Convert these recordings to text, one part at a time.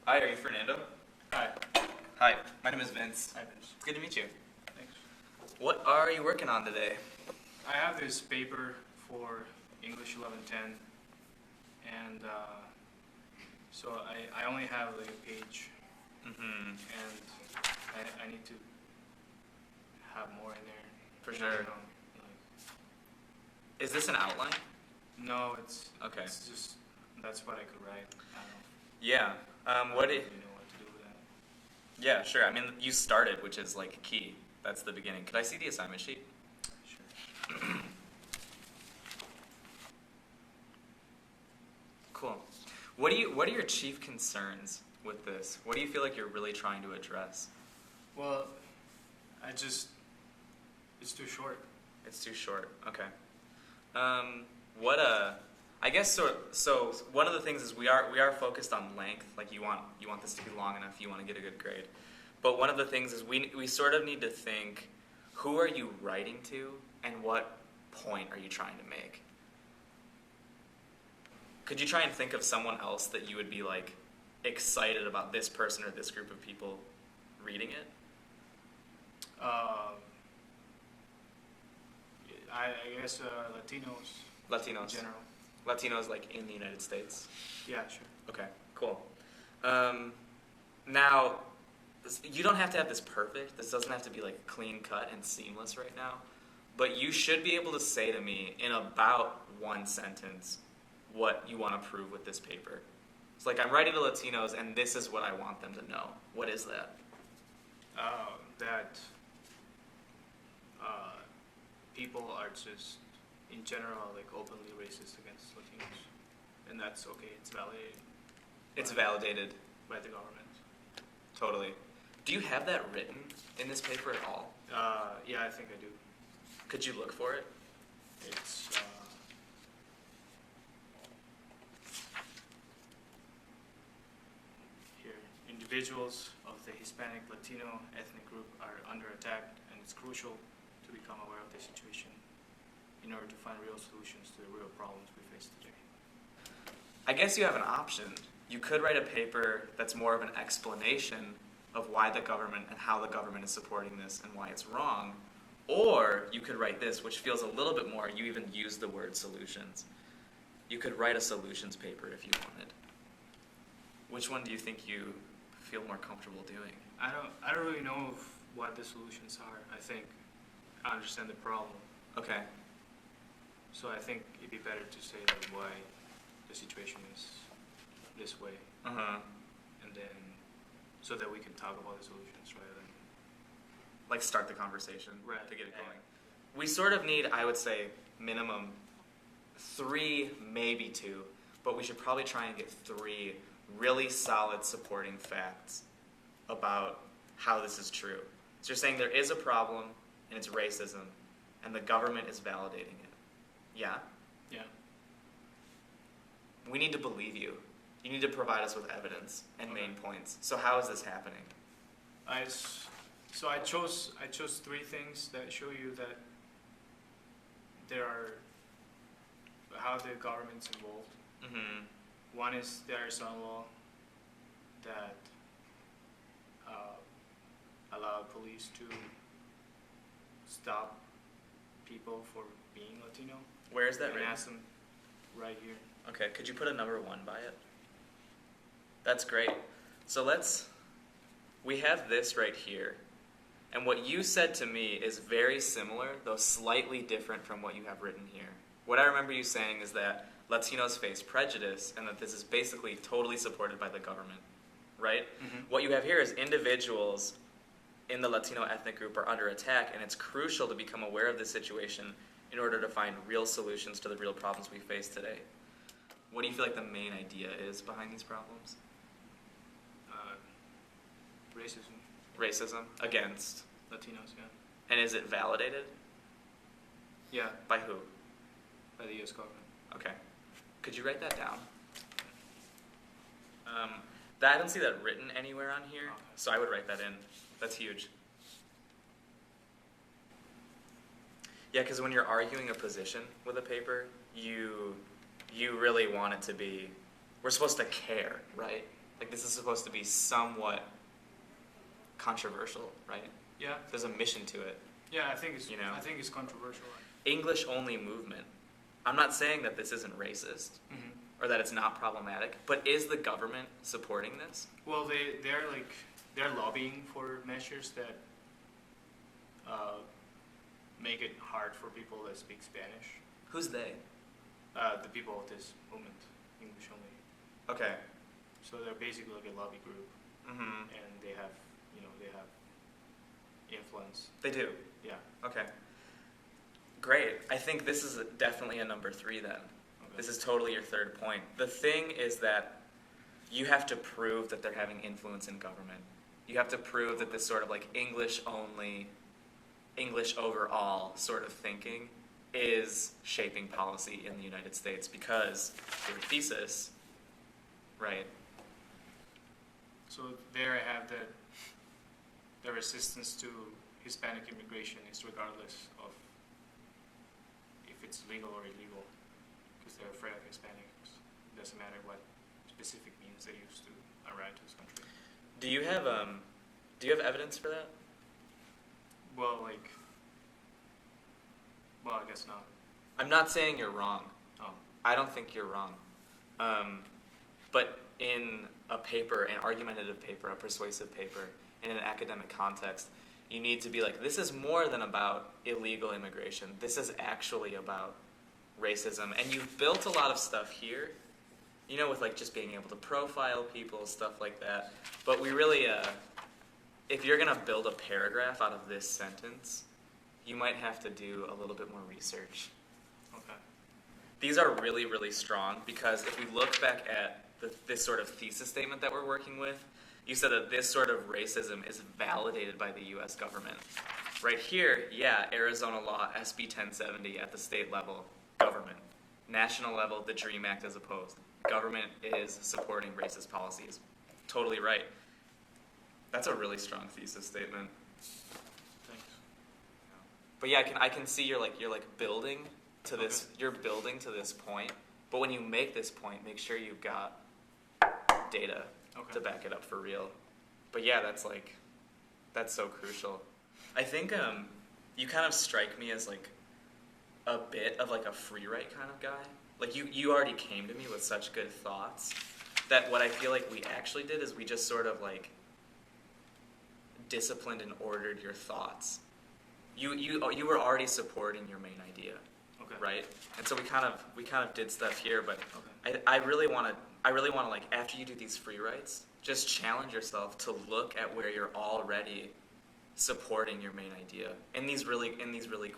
Hi, are you Fernando? Hi. Hi, my name is Vince. Hi, Vince. It's good to meet you. Thanks. What are you working on today? I have this paper for English 1110, and so I only have like a page, Mm-hmm. and I need to have more in there. For I sure. don't know, Is this an outline? no, it's Okay. It's just that's what I could write. I don't know. Yeah. I What? don't really know what to do with that. Yeah, sure. I mean, you started, which is like key. That's the beginning. Could I see the assignment sheet? Sure. Cool. What are your chief concerns with this? What do you feel like you're really trying to address? Well, it's too short. It's too short. Okay. I guess so one of the things is we are focused on length. Like you want this to be long enough. You want to get a good grade. But one of the things is we sort of need to think, who are you writing to, and what point are you trying to make? Could you try and think of someone else that you would be like excited about this person or this group of people reading it? I guess Latinos in Latinos. general. Latinos like in the United States. Yeah, sure. Okay, cool. Now, you don't have to have this perfect. This doesn't have to be like clean cut and seamless right now. But you should be able to say to me in about one sentence what you want to prove with this paper. It's like, I'm writing to Latinos and this is what I want them to know. What is that? That people are just, in general, like openly racist against Latinos, and that's okay. It's validated. It's validated. By the government. Totally. Do you have that written in this paper at all? Yeah, I think I do. Could you look for it? It's here. Individuals of the Hispanic Latino ethnic group are under attack, and it's crucial to become aware of the situation in order to find real solutions to the real problems we face today. I guess you have an option. You could write a paper that's more of an explanation of why the government and how the government is supporting this and why it's wrong. Or you could write this, which feels a little bit more, you even use the word solutions. You could write a solutions paper if you wanted. Which one do you think you feel more comfortable doing? I don't really know what the solutions are. I think I understand the problem. Okay. So I think it'd be better to say like why the situation is this way, Uh-huh. and then so that we can talk about the solutions rather than Like start the conversation Right. to get it Yeah. going. We sort of need, I would say, minimum 3, maybe 2, but we should probably try and get 3 really solid supporting facts about how this is true. So you're saying there is a problem, and it's racism, and the government is validating it. Yeah? yeah. We need to believe you. You need to provide us with evidence and main points. So how is this happening? I chose 3 things that show you that how the government's involved. Mm-hmm. One is the Arizona law that allowed police to stop people for being Latino. Where is that and written? ask them right here. Okay, could you put a number 1 by it? That's great. So we have this right here. And what you said to me is very similar, though slightly different from what you have written here. What I remember you saying is that Latinos face prejudice and that this is basically totally supported by the government, right? Mm-hmm. What you have here is individuals in the Latino ethnic group are under attack, and it's crucial to become aware of this situation in order to find real solutions to the real problems we face today. What do you feel like the main idea is behind these problems? Racism. Racism against. Latinos, yeah. And is it validated? Yeah, By who? by the U.S. government. Okay. Could you write that down? I don't see that written anywhere on here, Okay. so I would write that in. That's huge. Yeah, because when you're arguing a position with a paper, you really want it to be, we're supposed to care, right? Like, this is supposed to be somewhat controversial, right? Yeah. There's a mission to it. Yeah, I think it's You know? I think it's controversial. English only movement. I'm not saying that this isn't racist Mm-hmm. or that it's not problematic, but is the government supporting this? Well, they're lobbying for measures that make it hard for people that speak Spanish. Who's they? The people of this movement, English only. Okay. So they're basically like a lobby group, Mm-hmm. and they have influence. They do. Yeah. Okay. Great. I think this is definitely a number 3 then. Okay. This is totally your third point. The thing is that you have to prove that they're having influence in government. You have to prove that this sort of like English only, English overall sort of thinking is shaping policy in the United States because your thesis, right? So there I have that the resistance to Hispanic immigration is regardless of if it's legal or illegal, because they're afraid of Hispanics. It doesn't matter what specific means they use to arrive to this country. Do you have evidence for that? Well, I guess not. I'm not saying you're wrong. Oh, I don't think you're wrong. But in a paper, an argumentative paper, a persuasive paper, in an academic context, you need to be like, this is more than about illegal immigration. This is actually about racism. And you've built a lot of stuff here, with like just being able to profile people, stuff like that. But we really, if you're going to build a paragraph out of this sentence, you might have to do a little bit more research. okay. These are really, really strong because if we look back at this sort of thesis statement that we're working with, you said that this sort of racism is validated by the U.S. government. Right here, yeah, Arizona law, SB 1070 at the state level, government. National level, the DREAM Act is opposed. Government is supporting racist policies. Totally right. That's a really strong thesis statement. Thanks. But yeah, I can see you're building to this. Okay. You're building to this point. But when you make this point, make sure you've got data Okay. to back it up for real. But yeah, that's so crucial. I think you kind of strike me as like a bit of like a free write kind of guy. Like you already came to me with such good thoughts that what I feel like we actually did is we just sort of like disciplined and ordered your thoughts. You were already supporting your main idea, Okay. right? And so we kind of did stuff here, but Okay. I really want to like after you do these free writes, just challenge yourself to look at where you're already supporting your main idea in these really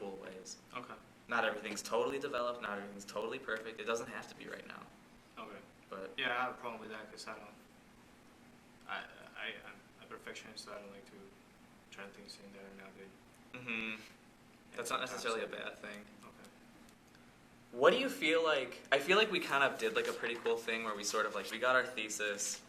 cool ways. Okay. Not everything's totally developed, not everything's totally perfect. It doesn't have to be right now. Okay. But Yeah, I have a problem with that because I'm a perfectionist, so I don't like to try things in that are not good. that's not necessarily a bad thing. Okay. What do you feel like? I feel like we kind of did like a pretty cool thing where we sort of like we got our thesis,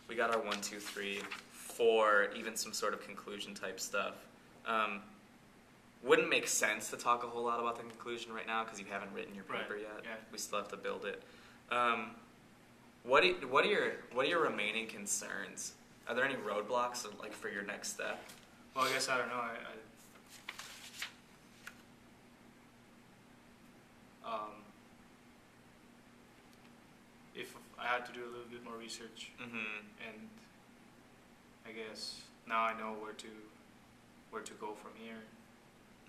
we got our 1, 2, 3, 4, even some sort of conclusion type stuff. Wouldn't make sense to talk a whole lot about the conclusion right now because you haven't written your paper Right, yet. yeah. We still have to build it. What are your remaining concerns? Are there any roadblocks like for your next step? Well, I guess I don't know. If I had to do a little bit more research, Mm-hmm. and I guess now I know where to go from here.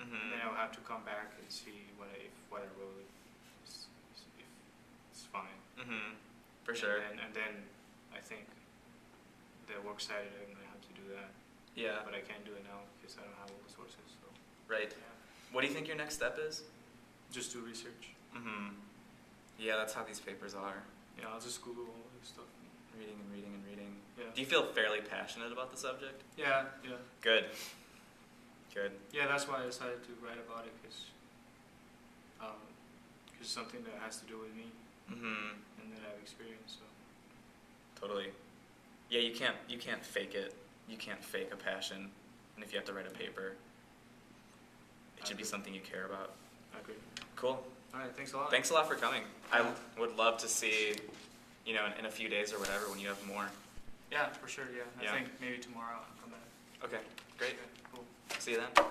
And then I'll have to come back and see what I wrote is if it's fine. Mm-hmm. For sure. And then I think the works cited, I'm gonna have to do that. Yeah. But I can't do it now because I don't have all the sources. So Right. yeah, What do you think your next step is? just do research. Mm-hmm. Yeah, that's how these papers are. Yeah, I'll just Google all this stuff. Reading and reading and reading. Yeah. Do you feel fairly passionate about the subject? Yeah. Good. Good. Yeah, that's why I decided to write about it because it's something that has to do with me Mm-hmm. and that I've experienced. So Totally. Yeah, you can't fake it. You can't fake a passion. And if you have to write a paper, it should be something you care about. I agree. Cool. All right, thanks a lot. Thanks a lot for coming. I would love to see, in a few days or whatever when you have more. Yeah, for sure, yeah. Yeah. I think maybe tomorrow I'll come back. Okay, great. Okay, cool. See you then.